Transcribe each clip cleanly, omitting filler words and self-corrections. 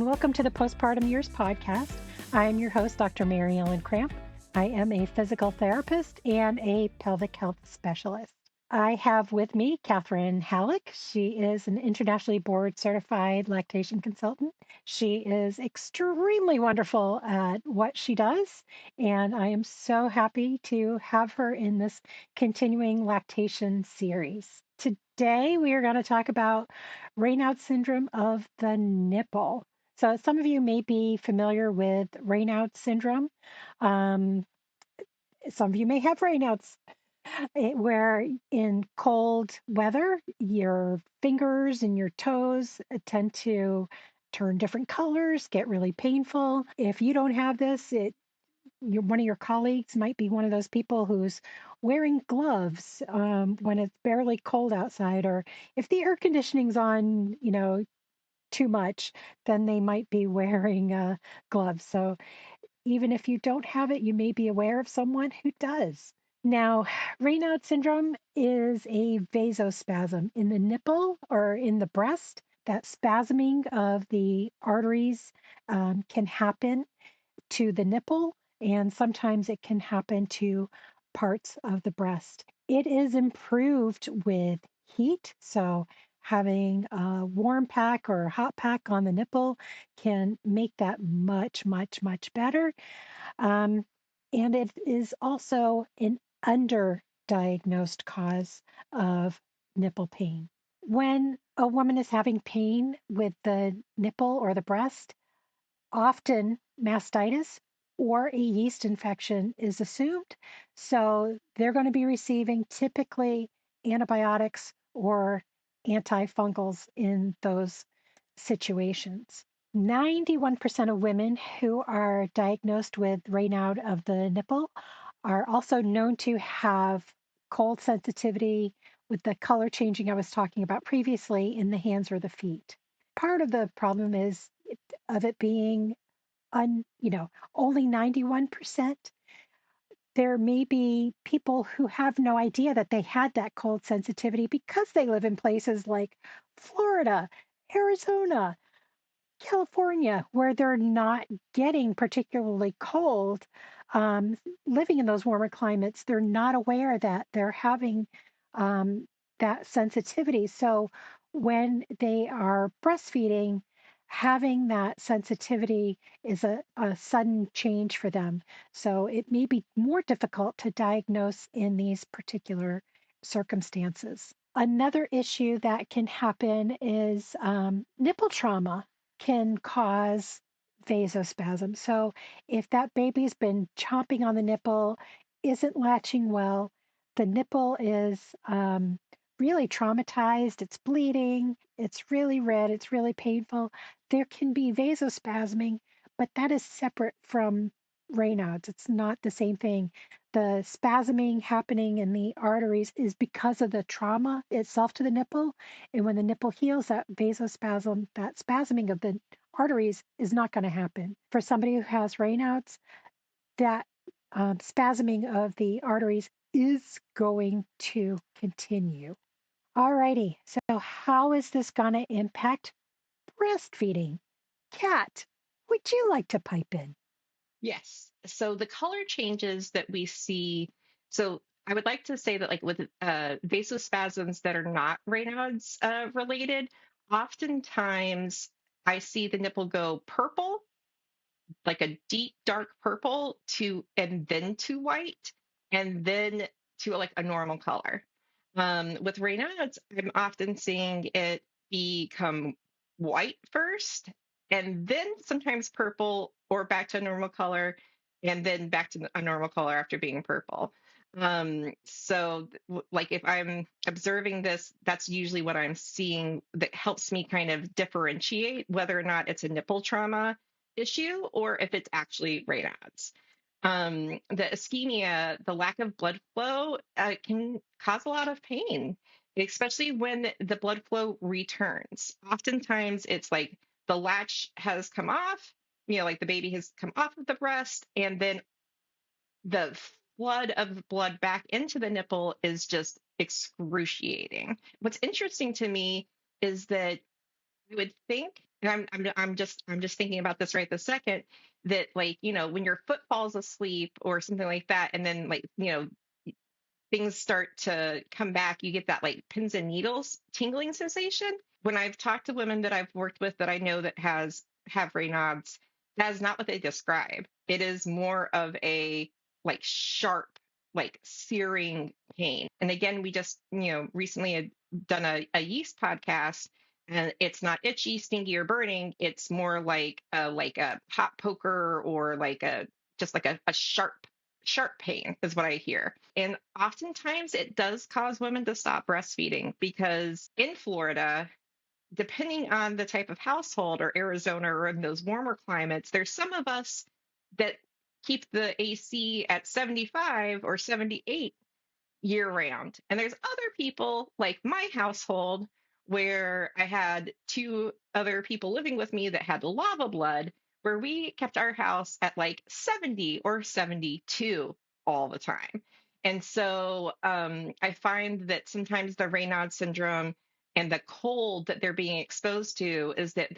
welcome to the Postpartum Years podcast. I am your host, Dr. Mary Ellen Kramp. I am a physical therapist and a pelvic health specialist. I have with me Catherine Halek. She is an internationally board certified lactation consultant. She is extremely wonderful at what she does, and I am so happy to have her in this continuing lactation series. Today, we are going to talk about Raynaud syndrome of the nipple. So, some of you may be familiar with Raynaud syndrome. Um, some of you may have Raynaud's where in cold weather, your fingers and your toes tend to turn different colors, get really painful. If you don't have this, one of your colleagues might be one of those people who's wearing gloves when it's barely cold outside, or if the air conditioning's on, too much, then they might be wearing gloves. So even if you don't have it, you may be aware of someone who does. Now, Raynaud syndrome is a vasospasm in the nipple or in the breast. That spasming of the arteries can happen to the nipple, and sometimes it can happen to parts of the breast. It is improved with heat. So, having a warm pack or a hot pack on the nipple can make that much, much, much better. Um, and it is also an underdiagnosed cause of nipple pain. When a woman is having pain with the nipple or the breast, often mastitis or a yeast infection is assumed. So they're going to be receiving typically antibiotics or antifungals in those situations. 91% of women who are diagnosed with Raynaud of the nipple are also known to have cold sensitivity with the color changing I was talking about previously in the hands or the feet. Part of the problem is of it being only 91%. There may be people who have no idea that they had that cold sensitivity because they live in places like Florida, Arizona, California, where they're not getting particularly cold. Living in those warmer climates, they're not aware that they're having um, that sensitivity. So when they are breastfeeding, having that sensitivity is a sudden change for them. So it may be more difficult to diagnose in these particular circumstances. Another issue that can happen is nipple trauma can cause vasospasm. So if that baby's been chomping on the nipple, isn't latching well, the nipple is really traumatized, it's bleeding, it's really red, it's really painful, there can be vasospasming, but that is separate from Raynaud's. It's not the same thing. The spasming happening in the arteries is because of the trauma itself to the nipple. And when the nipple heals, that vasospasm, that spasming of the arteries is not going to happen. For somebody who has Raynaud's, that spasming of the arteries is going to continue. Alrighty, so how is this going to impact breastfeeding? Kat, would you like to pipe in? Yes. So the color changes that we see. So I would like to say that, like with vasospasms that are not Raynaud's related, oftentimes I see the nipple go purple, like a deep dark purple, and then to white, and then to like a normal color. With Raynaud's, I'm often seeing it become white first, and then sometimes purple, or back to a normal color, and then back to a normal color after being purple. Like if I'm observing this, that's usually what I'm seeing that helps me kind of differentiate whether or not it's a nipple trauma issue or if it's actually Raynaud's. The ischemia, the lack of blood flow, can cause a lot of pain, especially when the blood flow returns. Oftentimes, it's like the latch has come off, like the baby has come off of the breast, and then the flood of blood back into the nipple is just excruciating. What's interesting to me is that you would think and I'm just thinking about this right this second, that like, when your foot falls asleep or something like that, and then like, things start to come back, you get that like pins and needles tingling sensation. When I've talked to women that I've worked with that I know that have Raynaud's, that is not what they describe. It is more of a like sharp, like searing pain. And again, we just, recently had done a yeast podcast, and it's not itchy, stinky, or burning. It's more like a hot poker, or like a just like a sharp pain is what I hear. And oftentimes it does cause women to stop breastfeeding, because in Florida, depending on the type of household, or Arizona, or in those warmer climates, there's some of us that keep the AC at 75 or 78 year round. And there's other people like my household, where I had two other people living with me that had lava blood, where we kept our house at like 70 or 72 all the time. And so I find that sometimes the Raynaud syndrome and the cold that they're being exposed to is that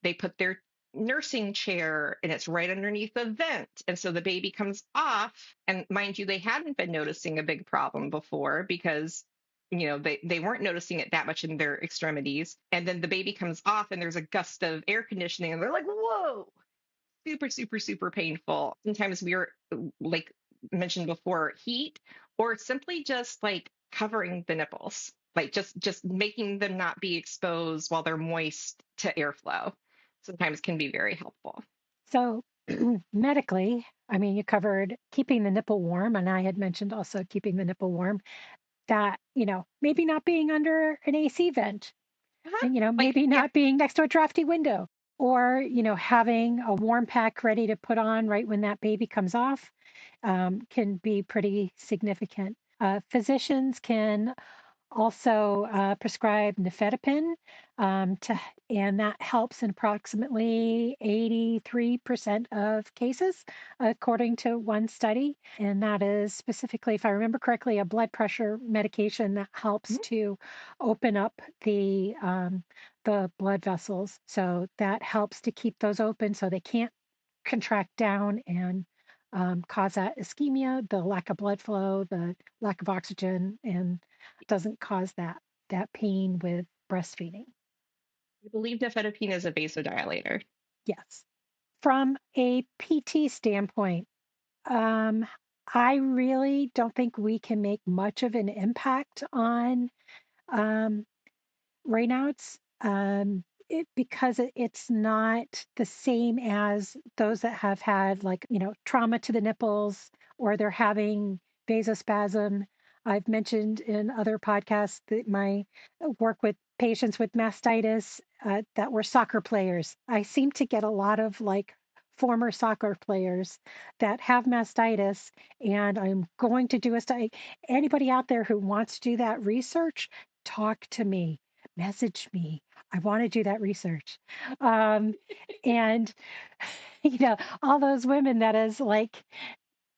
they put their nursing chair and it's right underneath the vent. And so the baby comes off. And mind you, they hadn't been noticing a big problem before, because they weren't noticing it that much in their extremities. And then the baby comes off and there's a gust of air conditioning and they're like, whoa, super, super, super painful. Sometimes we are, like mentioned before, heat, or simply just like covering the nipples, like just making them not be exposed while they're moist to airflow, sometimes can be very helpful. So, medically, I mean, you covered keeping the nipple warm, and I had mentioned also keeping the nipple warm, that, maybe not being under an AC vent, Uh-huh. and, Like, maybe yeah. not being next to a drafty window, or, having a warm pack ready to put on right when that baby comes off, can be pretty significant. Physicians can also prescribe nifedipine, to, and that helps in approximately 83% of cases, according to one study. And that is specifically, if I remember correctly, a blood pressure medication that helps Mhm. to open up the blood vessels. So that helps to keep those open so they can't contract down and cause that ischemia, the lack of blood flow, the lack of oxygen, and doesn't cause that pain with breastfeeding. I believe nifedipine is a vasodilator. Yes. From a PT standpoint, um, I really don't think we can make much of an impact on um, Raynaud's, because it's not the same as those that have had, like, trauma to the nipples, or they're having vasospasm. I've mentioned in other podcasts that my work with patients with mastitis, that were soccer players. I seem to get a lot of like former soccer players that have mastitis, and I'm going to do a study. Anybody out there who wants to do that research, talk to me, message me. I want to do that research. Um, and, all those women that is like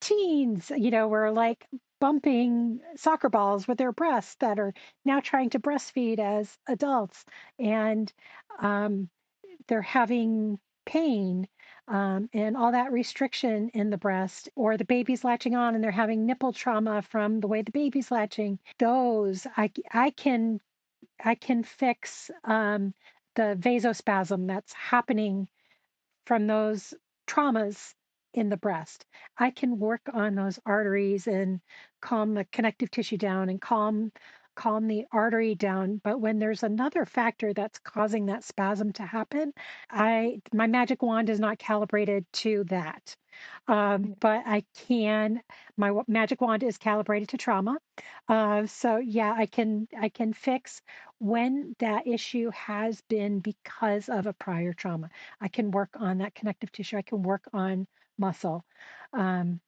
teens, were like bumping soccer balls with their breasts, that are now trying to breastfeed as adults. And um, they're having pain, and all that restriction in the breast, or the baby's latching on and they're having nipple trauma from the way the baby's latching. Those I can fix, the vasospasm that's happening from those traumas in the breast. I can work on those arteries and calm the connective tissue down and calm the artery down. But when there's another factor that's causing that spasm to happen, I my magic wand is not calibrated to that. But magic wand is calibrated to trauma. So yeah, I can fix when that issue has been because of a prior trauma. I can work on that connective tissue. I can work on muscle.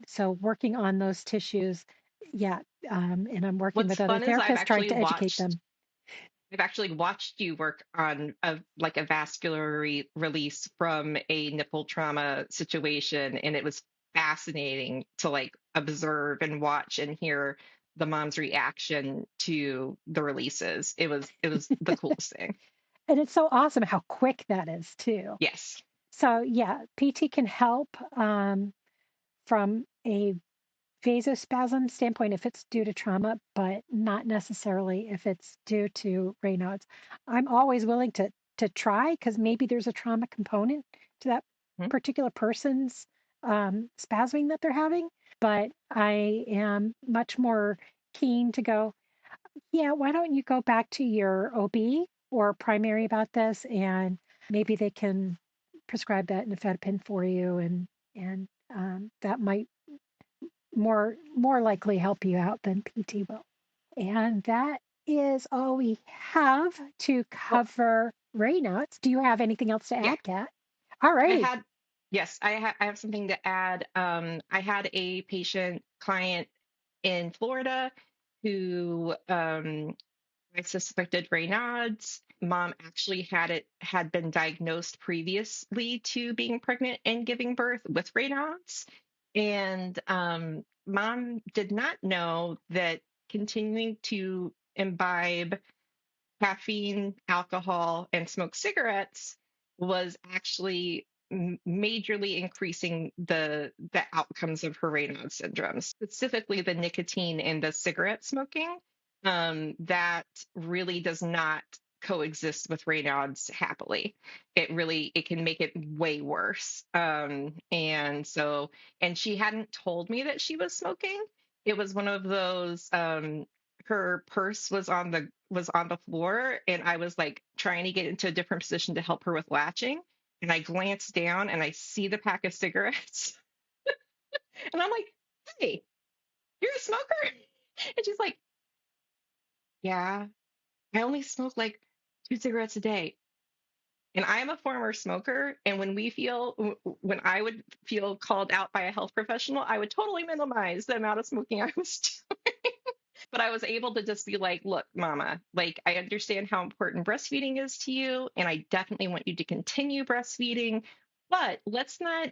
So working on those tissues, yeah. And I'm working What's with other fun is therapists trying to educate them. I've actually watched you work on a vascular release from a nipple trauma situation, and it was fascinating to like observe and watch and hear the mom's reaction to the releases. It was the coolest thing. And it's so awesome how quick that is too. Yes. So yeah, PT can help from a vasospasm standpoint if it's due to trauma, but not necessarily if it's due to Raynaud's. I'm always willing to try because maybe there's a trauma component to that Mhm. particular person's spasming that they're having. But I am much more keen to go, yeah, why don't you go back to your OB or primary about this, and maybe they can prescribe that nifedipine for you, and that might more likely help you out than PT will. And that is all we have to Well, cover Raynaud's. Do you have anything else to yeah, add, Kat? All I righty. had, yes, I have something to add. I had a patient client in Florida who I suspected Raynaud's. Mom actually had been diagnosed previously to being pregnant and giving birth with Raynaud's, and mom did not know that continuing to imbibe caffeine, alcohol, and smoke cigarettes was actually majorly increasing the outcomes of her Raynaud syndrome, specifically the nicotine in the cigarette smoking. That really does not coexist with Raynaud's happily. It can make it way worse. And she hadn't told me that she was smoking. It was one of those her purse was on the floor, and I was like trying to get into a different position to help her with latching, and I glance down and I see the pack of cigarettes and I'm like, "Hey, you're a smoker?" And she's like, "Yeah, I only smoke like 2 cigarettes a day." And I am a former smoker, and when I would feel called out by a health professional, I would totally minimize the amount of smoking I was doing. But I was able to just be like, look, mama, like I understand how important breastfeeding is to you, and I definitely want you to continue breastfeeding, but let's not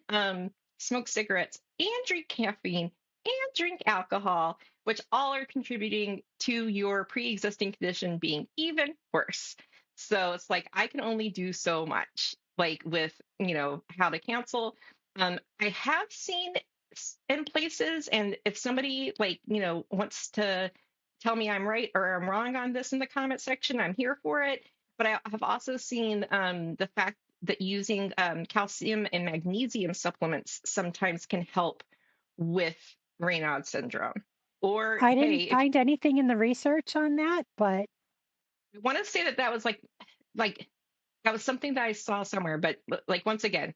smoke cigarettes and drink caffeine and drink alcohol, which all are contributing to your pre-existing condition being even worse. So it's like I can only do so much, like with, how to cancel. I have seen in places, and if somebody like, wants to tell me I'm right or I'm wrong on this in the comment section, I'm here for it. But I have also seen the fact that using calcium and magnesium supplements sometimes can help with Raynaud syndrome. Or I hey, didn't if find anything in the research on that, but I want to say that that was like that was something that I saw somewhere, but like once again,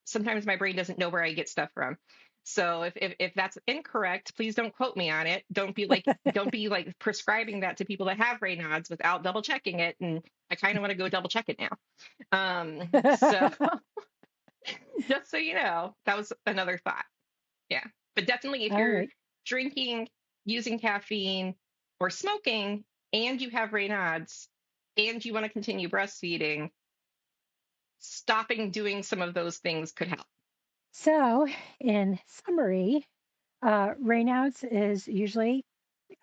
sometimes my brain doesn't know where I get stuff from. So if that's incorrect, please don't quote me on it. Don't be like prescribing that to people that have Raynaud's without double checking it. And I kind of want to go double check it now. So just so you know, that was another thought. Yeah. But definitely if all you're right. drinking, using caffeine, or smoking, and you have Raynaud's and you want to continue breastfeeding, stopping doing some of those things could help. So, in summary, Raynaud's is usually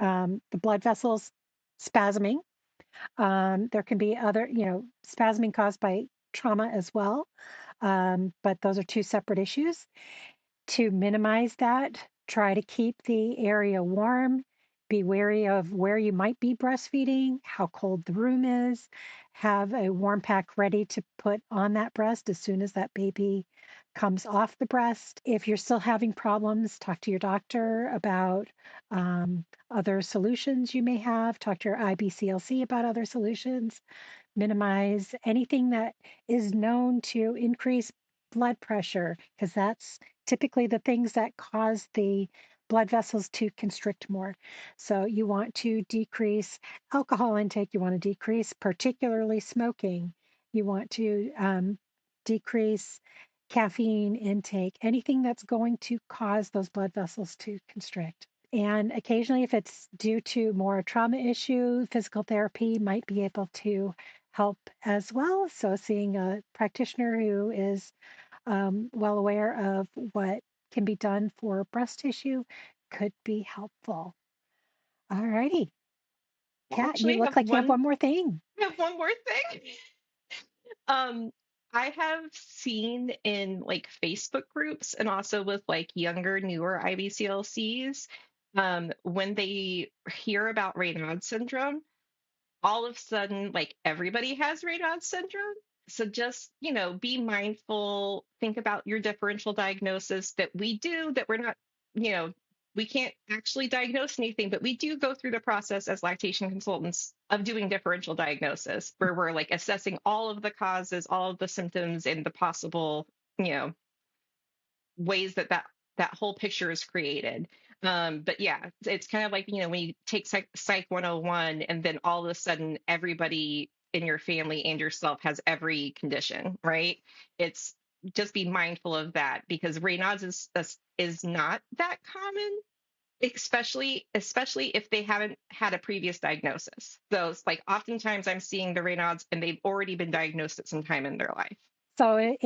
the blood vessels spasming. There can be other, spasming caused by trauma as well, but those are two separate issues. To minimize that, try to keep the area warm. Be wary of where you might be breastfeeding, how cold the room is. Have a warm pack ready to put on that breast as soon as that baby comes off the breast. If you're still having problems, talk to your doctor about other solutions you may have. Talk to your IBCLC about other solutions. Minimize anything that is known to increase blood pressure, because that's typically the things that cause the blood vessels to constrict more. So you want to decrease alcohol intake, you want to decrease particularly smoking, you want to decrease caffeine intake, anything that's going to cause those blood vessels to constrict. And occasionally, if it's due to more trauma issue, physical therapy might be able to help as well. So, seeing a practitioner who is well aware of what can be done for breast tissue could be helpful. All righty. I Kat, you actually look like you have one more thing. have one more thing. Um, I have seen in like Facebook groups and also with like younger, newer IBCLCs, when they hear about Raynaud syndrome, all of a sudden, like everybody has Raynaud syndrome. So just, be mindful, think about your differential diagnosis that we do, that we're not, you know, we can't actually diagnose anything, but we do go through the process as lactation consultants of doing differential diagnosis, where we're like assessing all of the causes, all of the symptoms, and the possible, you know, ways that whole picture is created. But yeah, it's kind of like, when you take Psych 101 and then all of a sudden everybody in your family and yourself has every condition, right? It's just be mindful of that, because Raynaud's is not that common, especially if they haven't had a previous diagnosis. So it's like oftentimes I'm seeing the Raynaud's and they've already been diagnosed at some time in their life. So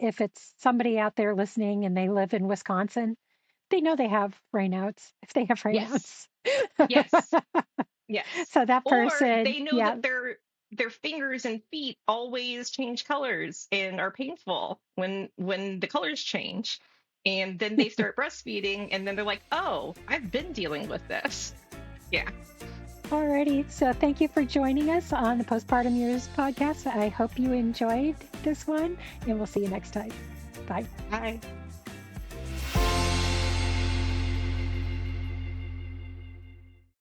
if it's somebody out there listening and they live in Wisconsin, they know they have Raynaud's if they have Yes. Raynaud's. Yes. Yes. So that Or person, they know yeah, that their fingers and feet always change colors and are painful when the colors change. And then they start breastfeeding and then they're like, "Oh, I've been dealing with this." Yeah. alrighty. So thank you for joining us on the Postpartum Years podcast. I hope you enjoyed this one, and we'll see you next time. Bye. Bye.